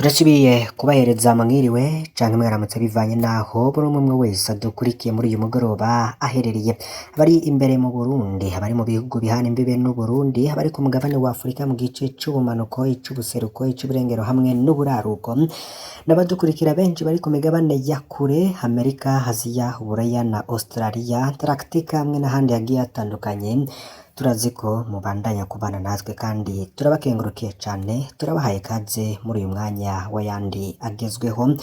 Turasubiye kubahereza mwiriwe canke mwaramutse bivanye naho buri umwe wese adukurikiye muri uyu mugoroba aherereye, abari imbere mu Burundi, abari mu bihugu bihana imbibe n'Uburundi, abari ku mugabane wa Afurika mu gice c'ubumanuko, ic'ubuseruko, ic'uburengero hamwe n'uburaruko, n'abadukurikira benshi bari ku migabane ya kure, Amerika, Aziya, Uburaya na Australia, Antarctica hamwe n'ahandi hagiye hatandukanye. Turazi ko mubandanya kubana natwe kandi turabakengurukiye cane, turabahaye kaze muri uyu mwanya w'ayandi agezweho.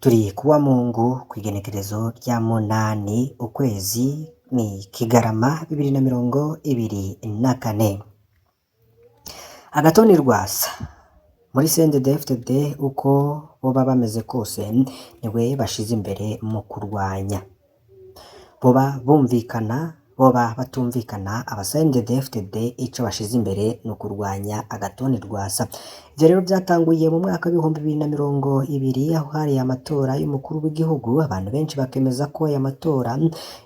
Turi kuwa Mungu kw'igenekerezo rya munani ukwezi ni Kigarama 2024. Agathon Rwasa muri CNDD-FDD uko boba bameze kose niwe bashize imbere mu kurwanya, boba bumvikana boba batumvikana, aba CNDD-FDD ico bashize imbere ni ukurwanya Agathon Rwasa. Ivyo rero vyatanguye mu mwaka w'ibihumbi 2020 aho hari amatora y'umukuru w'igihugu, abantu benshi bakemeza ko aya matora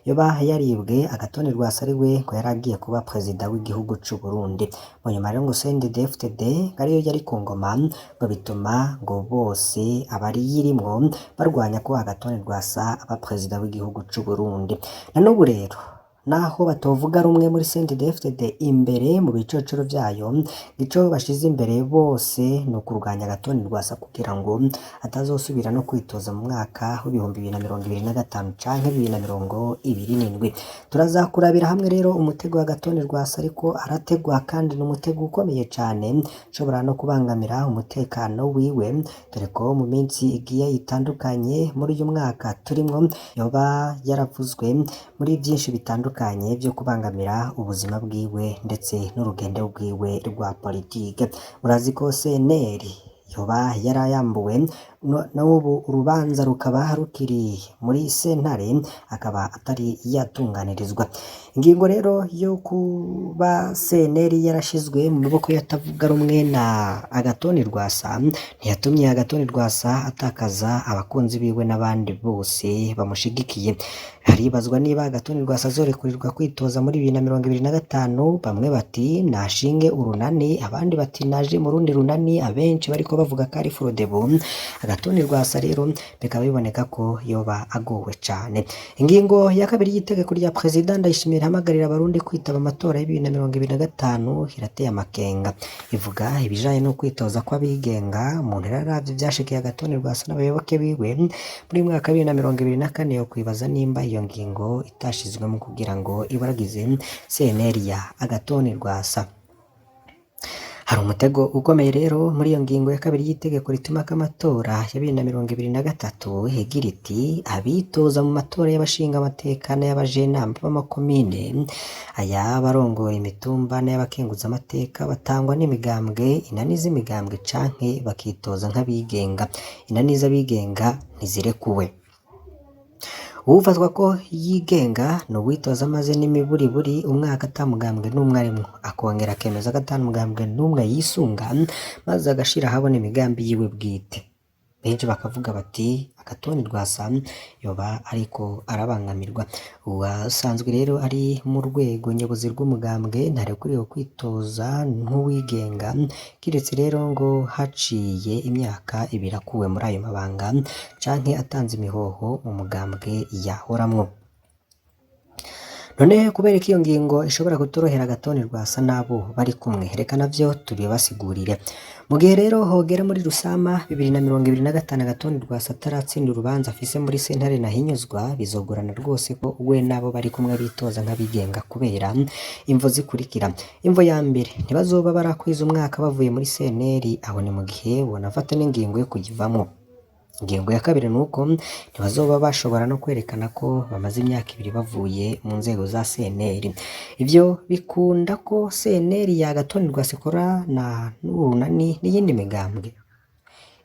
yoba yaribwe, Agathon Rwasa ari we ngo yaragiye kuba perezida w'igihugu c'u Burundi. Mu nyuma rero ngo CNDD-FDD ariyo yari ku ngoma, ngo bituma ngo bose abari yirimwo barwanya ko Agathon Rwasa aba perezida w'igihugu c'u Burundi. Na n'ubu rero naho batovuga rumwe muri CNDD-FDD imbere mu bicocoro vyayo, ico bashize imbere bose ni ukurwanya Agathon Rwasa kugira ngo atazosubira no kwitoza mu mwaka w'ibihumbi 2025 canke 2027. Turaza kurabira hamwe rero umutego wa Agathon Rwasa ariko arategwa, kandi n'umutego ukomeye cane ushobora no kubangamira umutekano wiwe, dore ko mu minsi igiye itandukanye muri uyu mwaka turimwo yoba yaravuzwe muri vyinshi bitandukanye vyo kubangamira ubuzima bwiwe ndetse n'urugendo rwiwe rwa politike. Murazi ko CNL yoba yarayambuwe, n'ubu urubanza rukaba rukiri muri sentare, akaba atari yatunganirizwa. Ingingo rero yo kuba CNL yarashizwe mu maboko y'atavuga rumwe na Agathon Rwasa ntiyatumye Agathon Rwasa atakaza abakunzi biwe n'abandi bose bamushigikiye. Haribazwa niba Agathon Rwasa azorekurirwa kwitoza muri 2025, bamwe bati nashinge urunani, abandi bati naje mu rundi runani, abenshi bariko bavuga ko ari Frodebu. Agathon Rwasa rero bikaba biboneka ko yoba agowe cane. Ingingo ya kabiri y'itegeko rya President Ndayishimiye ihamagarira abarundi kwitaba amatora ya 2025 irateye amakenga. Ivuga ibijanye no kwitoza kw'abigenga. Umuntu yararavye vyashikiye Agathon Rwasa n'abayoboke biwe muri mwaka 2024 yo kwibaza nimba iyo ngingo itashizwemo kugira ngo ibaragize CNL ya Agathon Rwasa. Hari umutego ukomeye rero muri iyo ngingo ya kabiri y'itegeko rituma amatora ya 2023 hegira iti abitoza mu matora y'abashinga amateka n'abajenama b'amakomine, aya barongoye imitumba n'abakenguza amateka batangwa n'imigambwe, inani z'imigambwe canke bakitoza nk'abigenga. Inani z'abigenga ntizirekuwe. Uwufatwa ko yigenga no witoza amaze n'imiburiburi umwaka atamugambwe n'umwe arimwo, akongera akemeza ko atamugambwe n'umwe yisunga, maze agashira ahabona imigambi yiwe bwite. Benshi bakavuga bati Agathon Rwasa yoba ariko arabangamirwa. Uwasanzwe rero ari mu rwego nyobozi rw'umugambwe ntarekuriwe kwitoza nk'uwigenga, kiretse rero ngo haciye imyaka 2 akuwe muri ayo mabanga canke atanze imihoho mu mugambwe yahoramwo. None kubera ko iyo ngingo ishobora kutorohera Agathon Rwasa nabo bari kumwe, reka navyo tubibasigurire. Mu gihe rero hogera muri Rusama 2025 Agathon Rwasa ataratsinda urubanza afise muri sentare nahinyuzwa, bizogorana rwose ko we nabo bari kumwe bitoza nk'abigenga kubera imvo zikurikira. Imvo ya mbere, ntibazoba barakwiza umwaka bavuye muri CNL, aho ni mu gihe bonafata n'ingingo yo kuyivamwo. Ingingo ya kabiri nuko ntibazoba bashobora no kwerekana ko bamaze imyaka 2 bavuye mu nzego za CNL. Ivyo bikunda ko CNL ya Agathon Rwasa ikora na n'urunani n'iyindi migambwe.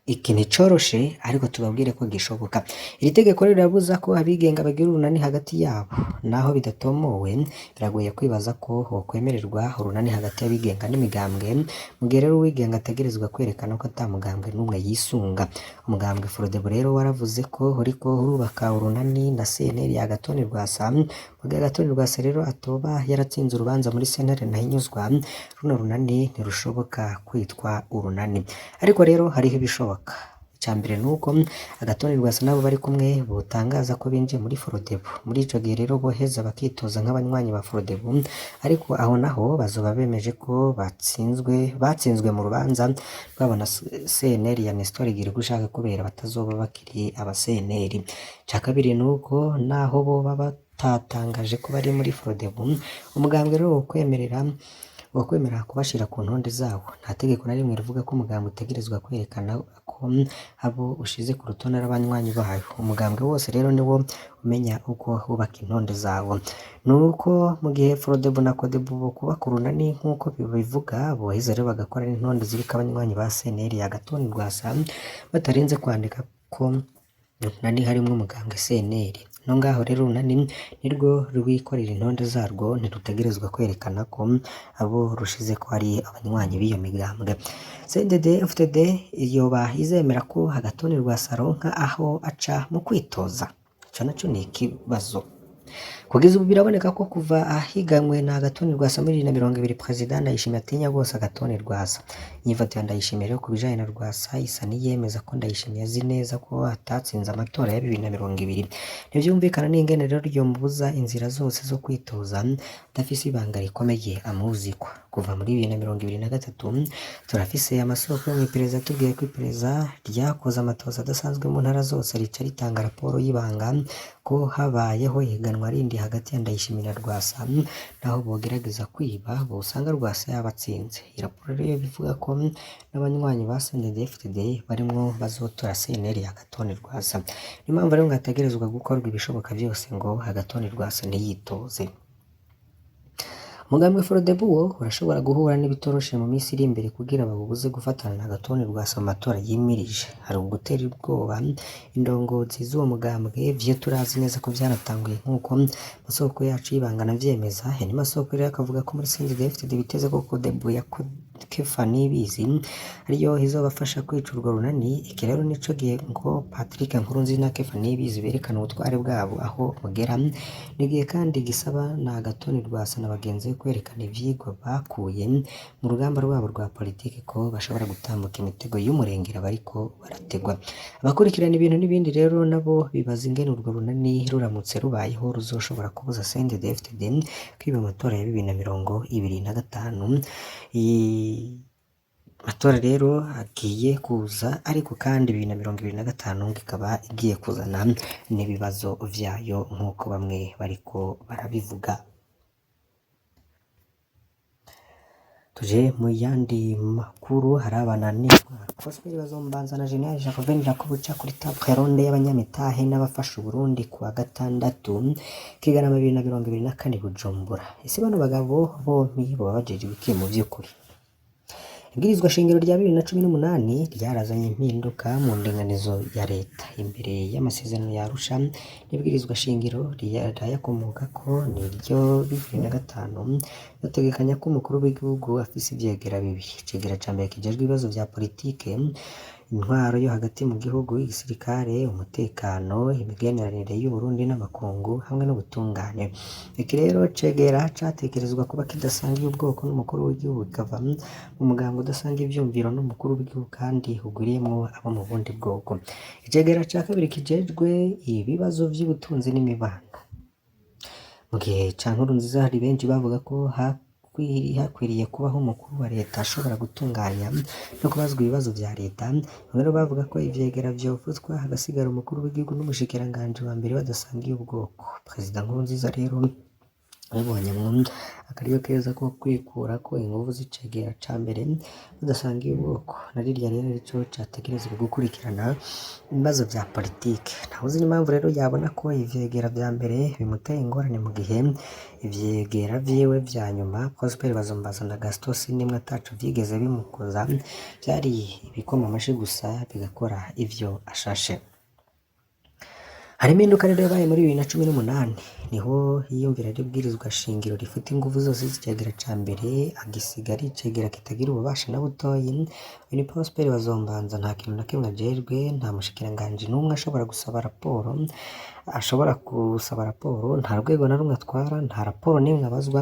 Iki nticoroshe ariko tubabwire ko gishoboka. Iri tegeko rirabuza ko abigenga bagira urunani hagati yabo, naho bidatomowe biragoye kwibaza ko hokwemererwa urunani hagati y'abigenga n'imigambwe, mu gihe rero uwigenga ategerezwa kwerekana ko atamugambwe n'umwe yisunga. Umugambwe Frodebu rero waravuze ko uriko urubaka urunani na CNL ya Agathon Rwasa, mu gihe Agathon Rwasa rero atoba yaratsinze urubanza muri sentare nahinyuzwa, runo runani ntirushoboka kwitwa urunani. Ariko rero hariho ibishoboka. ibishoboka. Icya mbere ni uko Agathon Rwasa nabo bari kumwe butangaza ko binjiye muri Frodebu. Muri ico gihe rero boheza bakitoza nk'abanywanyi ba Frodebu, ariko aho naho bazoba bemeje ko batsinzwe mu rubanza rwabona CNL ya Nestor Girigushaka kubera batazoba bakiri aba CNL. Icya kabiri ni uko naho boba batatangaje ko bari muri Frodebu, umugambwe rero wokwemera kubashira ku ntonde zawo. Nta tegeko na rimwe rivuga ko umugambwe utegerezwa kwerekana ko abo ushize ku rutonde n'abanywanyi bayo. Umugambwe wose rero niwo umenya uko hubaka intonde zawo. Nuko mu gihe Frodebu na Codebu bo kubaka urunani nk'uko bivuga, boheza rero bagakora n'intonde ziriko abanywanyi ba CNL ya Agathon Rwasa batarinze kwandika ko urunani harimwo umugambwe CNL. No ngaho rero urunani nirwo rwikorera intonde zarwo, ntirutegerezwa kwerekana ko abo rushize ko ari abanywanyi b'iyo migambwe. CNDD-FDD yoba izemera ko Agathon Rwasa aronka aho aca mu kwitoza? Ico naco ni ikibazo. Kugeza ubu biraboneka ko kuva ahiganwe na Agathon Rwasa muri 2020 President Ndayishimiye atinya gose Agathon Rwasa. Inyifato ya Ndayishimiye rero ku bijanye na Rwasa isa niyemeza ko Ndayishimiye azi neza ko atatsinze amatora ya 2020. Ntivyumvikana n'ingene rero ryomubuza inzira zose zo kwitoza adafise ibanga rikomeye amuzikwa. Kuva muri 2023 turafise amasoko yo mw'iperereza atubwiye ko iperereza ryakoze amatoza adasanzwe mu ntara zose rica ritanga raporo y'ibanga ko habayeho ihiganwa rindi hagati ya Ndayishimiye na Rwasa, naho bogerageza kwiba bosanga Rwasa yabatsinze. Iyi raporo rero bivuga ko n'abanywanyi ba CNDD-FDD barimwo bazotora CNL ya Agathon Rwasa. Ni mpamvu rero hategerezwa gukorwa ibishoboka byose ngo Agathon Rwasa ntiyitoze. Umugambwe Frodebu wo urashobora guhura n'ibitoroshe mu minsi iri imbere kugira babubuze gufatana na Agathon Rwasa mu matora yimirije. Hari ugutera ubwoba indongozi z'uwo mugambwe, vyo turazi neza ko vyanatanguye nk'uko masoko yacu y'ibangana vyemeza. Ni masoko rero akavuga ko muri CNDD-FDD biteze ko Codebu ya Kefa Niyibizi ariyo izobafasha kwica urwo runani. Iki rero nico gihe ngo Patrick Nkurunziza na Kefa Niyibizi berekana ubutware bwabo aho bugera. Nigihe kandi gisaba na Agathon Rwasa na bagenzi kwerekana ivyigwa bakuye mu rugamba rwabo rwa politiki ko bashobora gutambuka imitego y'umurengera bariko barategwa. Abakurikirana ibintu n'ibindi rero nabo bibaza ingene urwo runani ruramutse rubayeho ruzoshobora kubuza CNDD-FDD kwiba amatora ya 2025. Amatora rero agiye kuza, ariko kandi 2025 ikaba igiye kuzana n'ibibazo vyayo nk'uko bamwe bariko barabivuga. Tuje mu yandi makuru, hari abananirwa Prosper Bazombanza na General Jacobin Rakobuca kuri table ronde y'abanyamitahe n'abafasha Burundi kuwa gatandatu Kigarama 2024 Bujumbura. Ese bano bagabo bompi boba bajeje iki mu vy'ukuri? Ibwirizwa shingiro rya 2018 ryarazanye impinduka mu ndinganizo ya leta imbere y'amasezerano ya Arusha. N'ibwirizwa shingiro ryayakomoka ko niryo 2005 yategekanya ko umukuru w'igihugu afise ivyegera bibiri. Icegera ca mbere kijejwe ibibazo vya politike, intwaro yo hagati mu gihugu, igisirikare, umutekano, imigenderanire y'u Burundi n'amakungu hamwe n'ubutungane. Iki rero cegera catekerezwa kuba kidasangiye ubwoko n'umukuru w'igihugu, kava mu mugambwe udasanga ivyumviro n'umukuru w'igihugu kandi hugwiriyemwo abo mu bundi bwoko. Icegera ca kabiri kijejwe ibibazo vy'ubutunzi n'imibano. Mu gihe ca Nkurunziza hari benshi bavuga ko hakwiriye kubaho umukuru wa leta ashobora gutunganya no kubazwa ibibazo vya leta. Rero bavuga ko ivyegera vyovuzwa hagasigara umukuru w'igihugu n'umushikiranganji wa mbere badasangiye ubwoko. Perezida Nkurunziza rero abibonyemwo akaryo keza ko kwikura ko inguvu z'icegera ca mbere badasangiye ubwoko. Na rirya rero rico categerezwa gukurikirana ibibazo vya politike. Ntawuzi impamvu rero yabona ko ivyegera vya mbere bimuteye ingorane mu gihe ivyegera vyiwe vya nyuma Prosper Bazombanza na Gaston Sindimwe ataco vyigeze bimukoza, vyari ibikoma amashi gusa bigakora ivyo ashashe. Hari impinduka rero yabaye muri 2018 niho yiyumvira ibwirizwa shingiro rifite inguvu zose z'icegera ca mbere agisigara icegera kitagira ububasha na butoyi. Ni Prosper Bazombanza nta kintu na kimwe ajejwe, nta mushikiranganji n'umwe ashobora gusaba raporo, nta rwego na rumwe atwara, nta raporo n'imwe abazwa.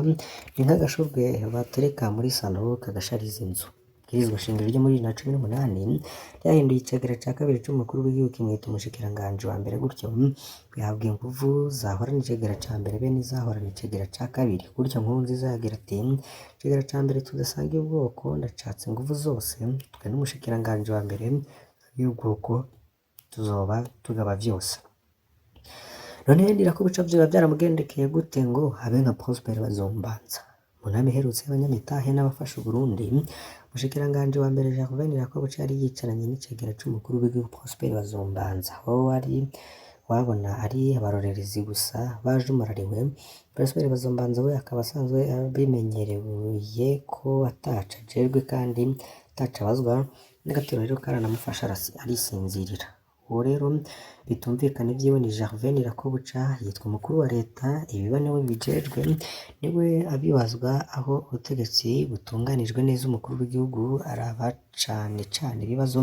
Ni nk'agashurwe batereka muri salo kagashariza inzu. Ibwirizwa shingiro ryo muri 2018 ryahinduye icegera ca kabiri c'umukuru w'igihugu kimwita umushikiranganji wa mbere, gutyo bihabwa inguvu zahorana icegera ca mbere be n'izahorana icegera ca kabiri. Gutyo Nkurunziza yagira ati icegera ca mbere tudasangiye ubwoko ndacatse inguvu zose, twe n'umushikiranganji wa mbere y'ubwoko tuzoba tugaba vyose. None Ndirakobuca vyoba vyaramugendekeye gute ngo habe nka Prosper Bazombanza? Mu nama iherutse y'abanyamitahe n'abafasha Uburundi, umushikiranganji wa mbere Gervais Ndirakobuca yari yicaranye n'icegera c'umukuru w'igihugu Prosper Bazombanza. Wabona ari abarorerezi gusa bajumurariwe. Prosper Bazombanza we akaba asanzwe bimenyereye ko ataca ajejwe kandi ataca abazwa, n'agatiro rero karanamufasha arisinzirira. Uwo rero bitumvikana ivyiwe ni Gervais Ndirakobuca, yitwa umukuru wa leta, ibiba niwe bijejwe, niwe abibazwa aho ubutegetsi butunganijwe neza. Umukuru w'igihugu araba cane ibibazo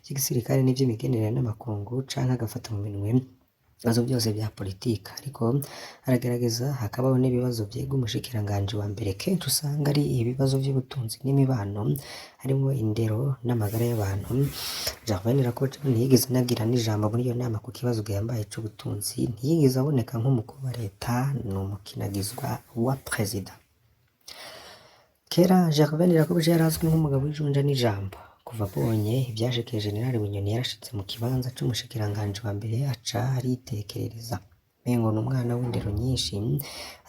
vy'igisirikare n'ivy'imigenderanire n'amakungu, canke agafata mu minwe ibibazo byose vya politika, ariko aragerageza hakabaho n'ibibazo vyega umushikiranganji wa mbere. Kenshi usanga ari ibibazo vy'ubutunzi n'imibano, harimwo indero n'amagara y'abantu. Gervais Ndirakobuca ntiyigeze anagira n'ijambo muri iyo nama ku kibazo gihambaye c'ubutunzi, ntiyigeze aboneka nk'umukuru wa leta, ni umukinagizwa wa perezida. Kera Gervais Ndirakobuca yari azwi nk'umugabo w'ijunja n'ijambo. Kuva abonye ivyashikiye General Bunyoni yarashitse mu kibanza c'umushikiranganji wa mbere aca aritekerereza, mengo n'umwana w'indero nyinshi,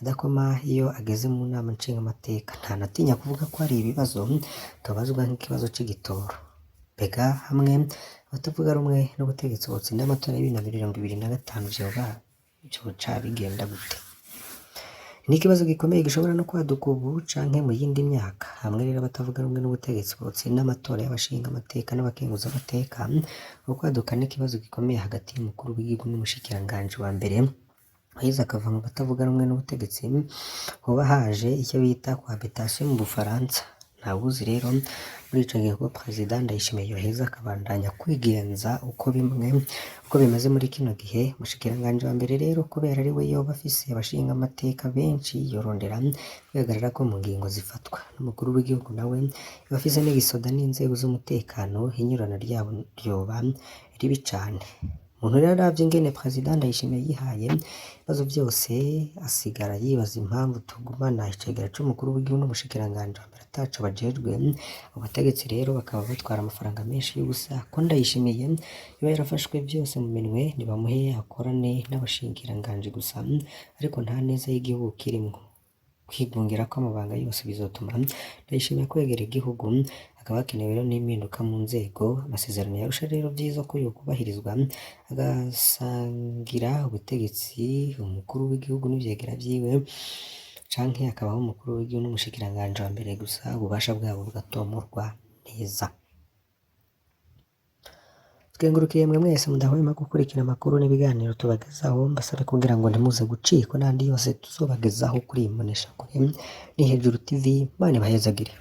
adakoma iyo ageze mu nama nshingamateka. Ntanatinya kuvuga ko hari ibibazo tubazwa nk'ikibazo c'igitoro. Mbega hamwe abatavuga rumwe n'ubutegetsi botsinda amatora ya 2025 vyoca bigenda gute? Ni ikibazo gikomeye gishobora no kwaduka ubu canke mu yindi myaka. Hamwe rero abatavuga rumwe n'ubutegetsi botsinda amatora y'abashinga amateka n'abakenguza amateka, ukwaduka n'ikibazo gikomeye hagati y'umukuru w'igihugu n'umushikiranganji wa mbere, haheze akava mu batavuga rumwe n'ubutegetsi, hoba haje icyo bita cohabitation mu Bufaransa. Ntawuzi rero muri ico gihe ko Perezida Ndayishimiye yoheza akabandanya kwigenza uko bimeze muri kino gihe. Umushikiranganji wa mbere rero kubera ari we yoba afise abashinga amateka benshi, yorondera kwihagarara ko mu ngingo zifatwa n'umukuru w'igihugu, nawe yoba afise n'igisoda n'inzego z'umutekano, inyurana ryabo ryoba ribi cane. Umuntu rero aravye ingene Perezida Ndayishimiye yihaye ibibazo vyose, asigara yibaza impamvu tugumana icegera c'umukuru w'igihugu n'umushikiranganji wa mbere ataco bajejwe. Abategetsi rero bakaba batwara amafaranga menshi y'ubusa. Ko Ndayishimiye yoba yarafashwe vyose mu minwe, nibamuhe akorane n'abashikiranganji gusa, ariko nta neza y'igihugu kirimwo. Kwigungira ko amabanga yose bizotuma Ndayishimiye kwegera igihugu. Hakaba hakenewe rero n'impinduka mu nzego. Amasezerano yarusha rero vyiza ko yokubahirizwa, agasangira ubutegetsi umukuru w'igihugu n'ivyegera vyiwe, canke hakabaho umukuru w'igihugu n'umushikiranganji wa mbere gusa, ububasha bwabo bugatomorwa neza. Twengurukiye mwe mwese mudahwema gukurikira amakuru n'ibiganiro tubagezaho, mbasabe kugira ngo ntimuze gucikwa n'andi yose tuzobagezaho kuri iyi mboneshakure ni Hejuru TV. Imana ibahezagire.